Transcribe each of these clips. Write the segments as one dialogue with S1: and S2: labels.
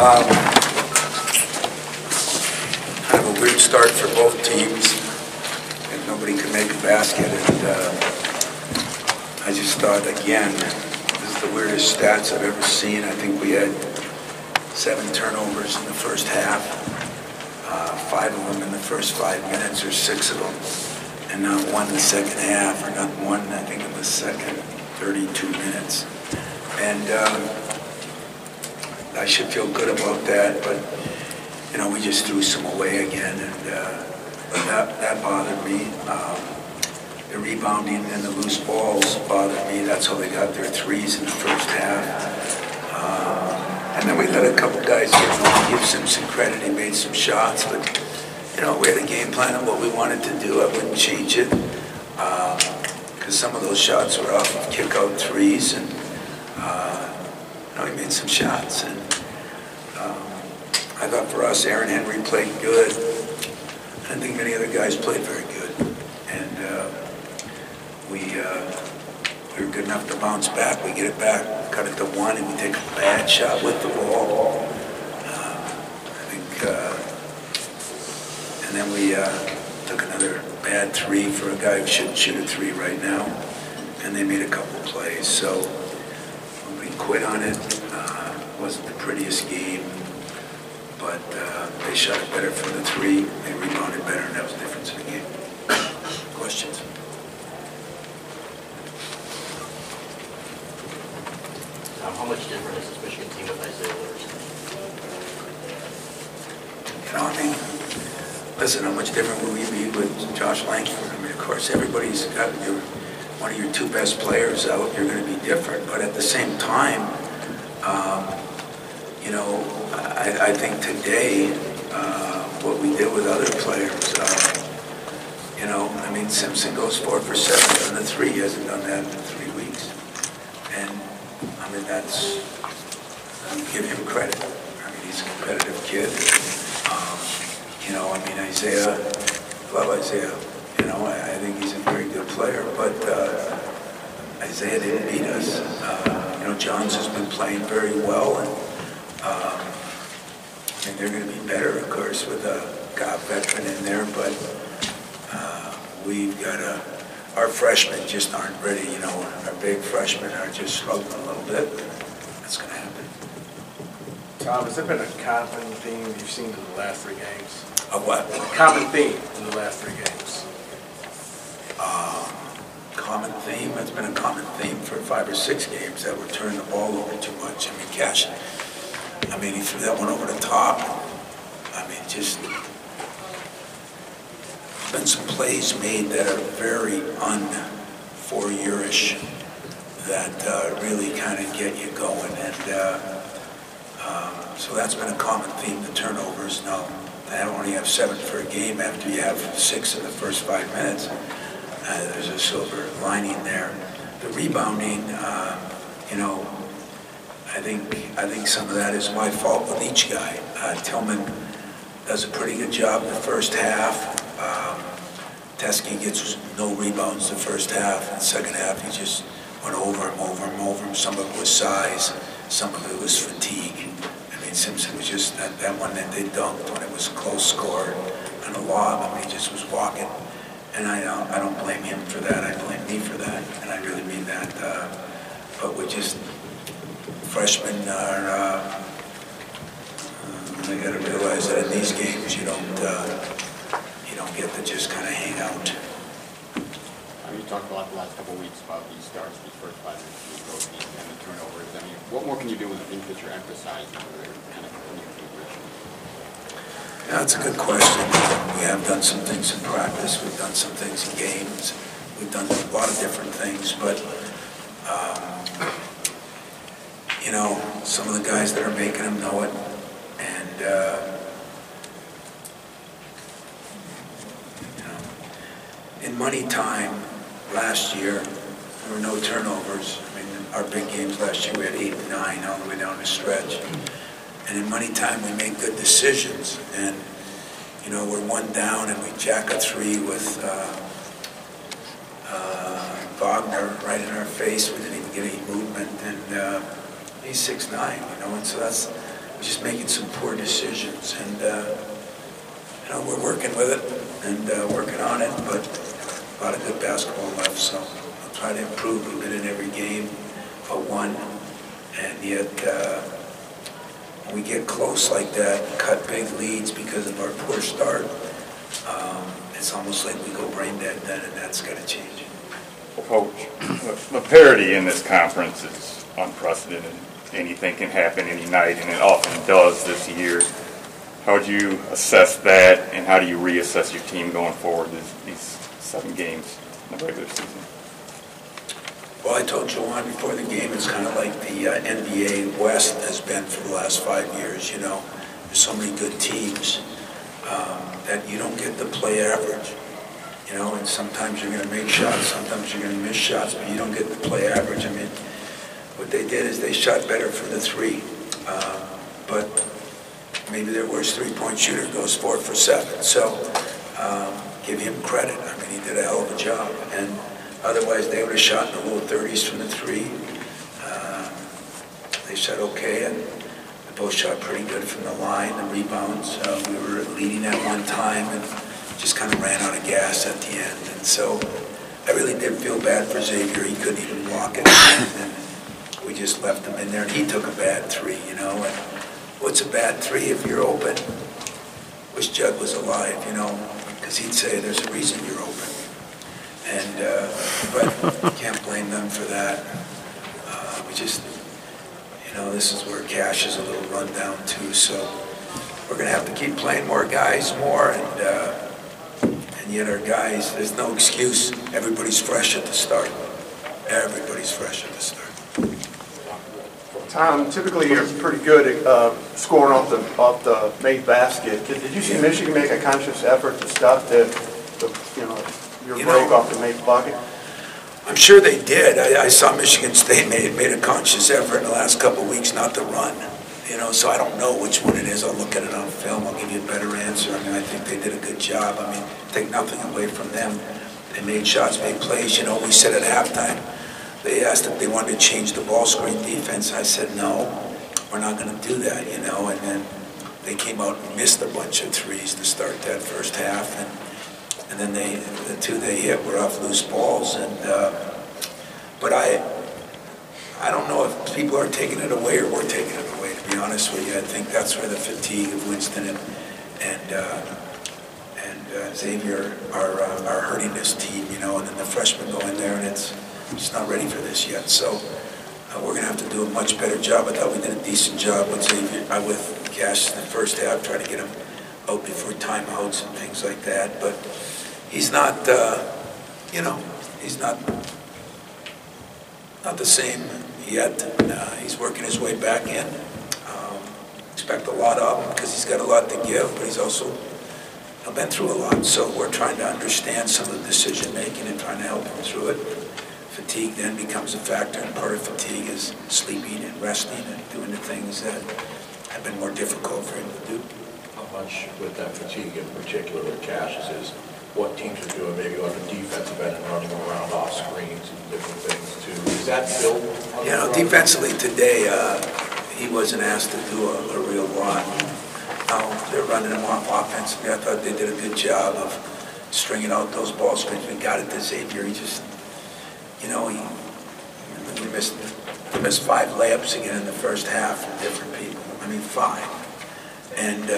S1: Kind of a weird start for both teams, and nobody could make a basket. And I just thought, again, this is the weirdest stats I've ever seen. I think we had 7 turnovers in the first half, 5 of them in the first 5 minutes, or 6 of them, and not one in the second half, or not one, I think, in the second 32 minutes. And I should feel good about that, but you know, we just threw some away again, and that bothered me. The rebounding and the loose balls bothered me. That's how they got their threes in the first half. And then we let a couple guys give Simpson credit. He made some shots, but you know, we had a game plan of what we wanted to do. I wouldn't change it, because some of those shots were off of kick-out threes, and you know, he made some shots. And I thought for us, Aaron Henry played good. I didn't think many other guys played very good. And we were good enough to bounce back. We get it back, cut it to 1, and we take a bad shot with the ball. I think, and then we took another bad 3 for a guy who shouldn't shoot a 3 right now. And they made a couple plays. So we quit on it. Wasn't the prettiest game, but they shot it better from the 3. They rebounded better, and that was the difference in the game. Questions?
S2: How much different is this Michigan team with Isaiah Lewis?
S1: You know, I mean, listen, how much different will we be with Josh Langford? I mean, of course, everybody's got one of your 2 best players out. You're going to be different, but at the same time, you know, I think today, what we did with other players, you know, I mean, Simpson goes 4 for 7 on the 3. He hasn't done that in 3 weeks. And, I mean, that's, I give him credit. I mean, he's a competitive kid. You know, I mean, Isaiah, love Isaiah. You know, I think he's a very good player, but Isaiah didn't beat us. You know, Johns has been playing very well, and I think they're going to be better, of course, with a veteran in there, but we've got our freshmen just aren't ready. You know, our big freshmen are just struggling a little bit. That's going to happen.
S3: Tom, has there been a common theme you've seen in the last 3 games?
S1: A what?
S3: A common theme in the last 3 games.
S1: Common theme? It's been a common theme for 5 or 6 games that we're turning the ball over too much. I mean, Cash, I mean, he threw that one over the top. I mean, just, there's been some plays made that are very un-4-year-ish that really kind of get you going. And so that's been a common theme, the turnovers. Now, I only have 7 for a game after you have 6 in the first 5 minutes. There's a silver lining there. The rebounding, you know, I think some of that is my fault with each guy. Tillman does a pretty good job in the first half. Teskey gets no rebounds the first half. In the second half, he just went over him. Some of it was size, some of it was fatigue. I mean, Simpson was just that one that they dunked when it was a close score on a lob. I mean, he just was walking. And I don't blame him for that. I blame me for that, and I really mean that. But we just, freshmen are, they got to realize that in these games you don't get to just kind of hang out.
S4: You talked a lot the last couple of weeks about these starts, these first 5 minutes, and the turnovers. I mean, what more can you do with the things that you're emphasizing? Kind of
S1: Yeah, that's a good question. We have done some things in practice. We've done some things in games. We've done a lot of different things, but you know, some of the guys that are making them know it, and you know, in money time last year, there were no turnovers. I mean, our big games last year we had 8 and 9 all the way down the stretch. And in money time, we make good decisions. And, you know, we're 1 down and we jack a 3 with Wagner right in our face. We didn't even get any movement. And he's 6'9", you know, and so that's just making some poor decisions, and we're working with it and working on it, but a lot of good basketball left, so I'll try to improve. We've been in every game but one, and yet when we get close like that, cut big leads because of our poor start, it's almost like we go brain dead then, and that's got to change.
S5: Well, Coach, the parity in this conference is unprecedented. Anything can happen any night, and it often does this year. How would you assess that, and how do you reassess your team going forward these 7 games in the regular season?
S1: Well, I told Joanne before the game, it's kind of like the NBA West has been for the last 5 years. There's so many good teams that you don't get the play average. And sometimes you're going to make shots, sometimes you're going to miss shots, but you don't get the play average. I mean, what they did is they shot better from the 3, but maybe their worst 3-point shooter goes 4 for 7. So give him credit. I mean, he did a hell of a job. And otherwise, they would have shot in the low 30s from the 3. They shot okay, and they both shot pretty good from the line. The rebounds, we were leading at one time and just kind of ran out of gas at the end. And so I really did feel bad for Xavier. He couldn't even block it. And we just left him in there. And he took a bad 3, And what's a bad 3 if you're open? Wish Judd was alive, because he'd say there's a reason you're open. And but can't blame them for that. We just, this is where Cash is a little run down too. So we're going to have to keep playing more guys more, and yet our guys, there's no excuse. Everybody's fresh at the start. Everybody's fresh at the start.
S6: Tom, typically you're pretty good at scoring off the made basket. Did you see Michigan make a conscious effort to stop your break off the made bucket?
S1: I'm sure they did. I saw Michigan State made a conscious effort in the last couple of weeks not to run. So I don't know which one it is. I'll look at it on film. I'll give you a better answer. I mean, I think they did a good job. I mean, take nothing away from them. They made shots, made plays. We said at halftime, they asked if they wanted to change the ball screen defense. I said, no, we're not going to do that, And then they came out and missed a bunch of 3s to start that first half. And then the 2 they hit were off loose balls. But I don't know if people are taking it away or we're taking it away, to be honest with you. I think that's where the fatigue of Winston and Xavier are hurting this team, And then the freshmen go in there and it's just not ready for this yet. So we're going to have to do a much better job. I thought we did a decent job with Xavier, with Cash in the first half, trying to get him out before timeouts and things like that. But he's not, he's not the same yet. He's working his way back in. Expect a lot of him because he's got a lot to give, but he's also been through a lot. So we're trying to understand some of the decision making and trying to help him through it. Fatigue then becomes a factor, and part of fatigue is sleeping and resting and doing the things that have been more difficult for him to do.
S7: How much with that fatigue in particular with Cassius is what teams are doing maybe on the defensive end and running around off screens and different things too. Is that built?
S1: Defensively today, he wasn't asked to do a real lot. They're running him off offensively. I thought they did a good job of stringing out those ball screens. We got it to Xavier. He just, he missed 5 layups again in the first half from different people. I mean, 5. And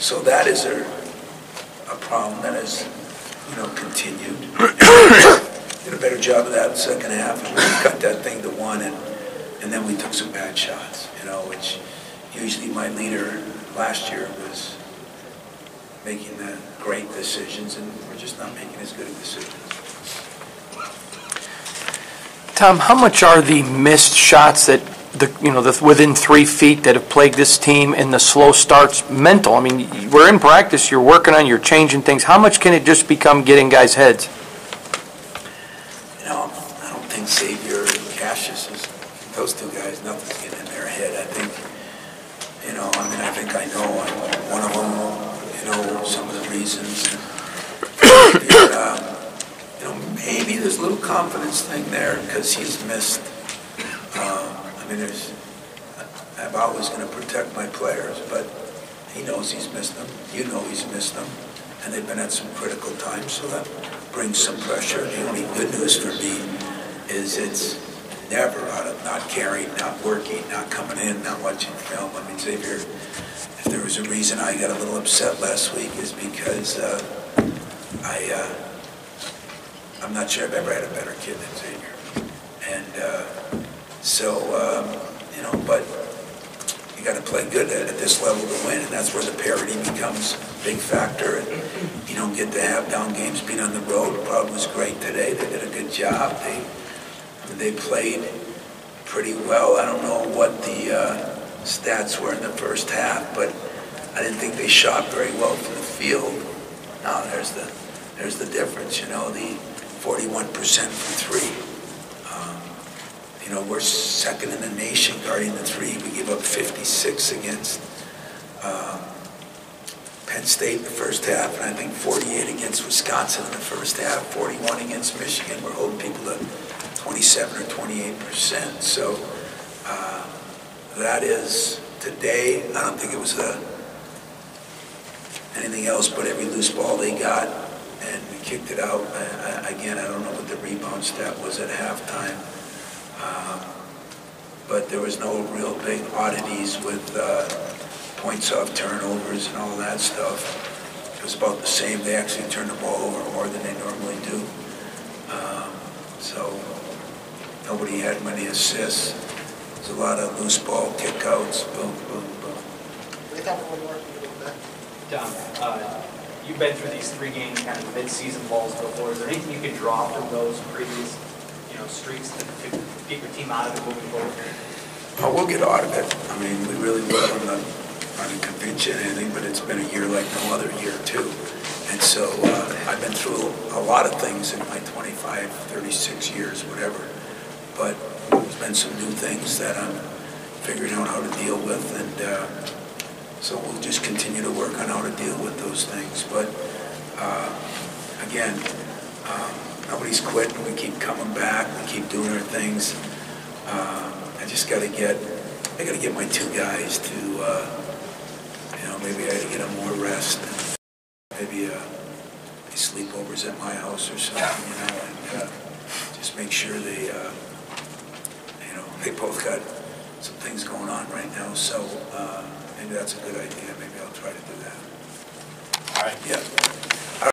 S1: so that is a problem that has, continued. Did a better job of that in the second half. We cut that thing to 1, and then we took some bad shots, which usually my leader last year was making the great decisions, and we're just not making as good of decisions.
S8: Tom, how much are the missed shots that the within 3 feet that have plagued this team and the slow starts mental? I mean, we're in practice, you're working on, you're changing things. How much can it just become getting guys' heads?
S1: I don't think Xavier and Cassius, those 2 guys, nothing's getting in their head. I think, I think I know one of them, some of the reasons. Maybe there's a little confidence thing there because he's missed. I'm always going to protect my players, but he knows he's missed them. You know he's missed them. And they've been at some critical times, so that brings some pressure. The only good news for me is it's never out of not caring, not working, not coming in, not watching film. I mean, Xavier, if there was a reason I got a little upset last week is because I'm not sure I've ever had a better kid than Xavier. And you know, but you got to play good at this level to win, and that's where the parity becomes a big factor. And you don't get to have down games being on the road. The crowd was great today. They did a good job. They played pretty well. I don't know what the stats were in the first half, but I didn't think they shot very well from the field. Now there's the difference, you know, the 41% from three. You know, we're second in the nation guarding the three. We give up 56 against Penn State in the first half, and I think 48 against Wisconsin in the first half, 41 against Michigan. We're holding people to 27 or 28%. So that is today. I don't think it was anything else but every loose ball they got, and we kicked it out. Again, I don't know what the rebound stat was at halftime. But there was no real big oddities with points off turnovers and all that stuff. It was about the same. They actually turned the ball over more than they normally do. So nobody had many assists. There's a lot of loose ball kickouts. Boom, boom, boom.
S9: Tom, you've been through these 3-game kind of mid-season balls before. Is there anything you can draw from those previous, streaks to get your team out of it moving forward?
S1: Oh, we'll get out of it. I mean, we really will. I'm not trying to convince you of anything, but it's been a year like no other year, too. And so I've been through a lot of things in my 25, 36 years, whatever. But there's been some new things that I'm figuring out how to deal with, and so we'll just continue to work on how to deal with those things. But again, nobody's quitting. We keep coming back. We keep doing our things. I just got to get my two guys to, maybe I got to get them more rest. And maybe sleepovers at my house or something, and just make sure they both got some things going on right now. So maybe that's a good idea. Maybe I'll try to do that.
S4: All right.
S1: Yeah.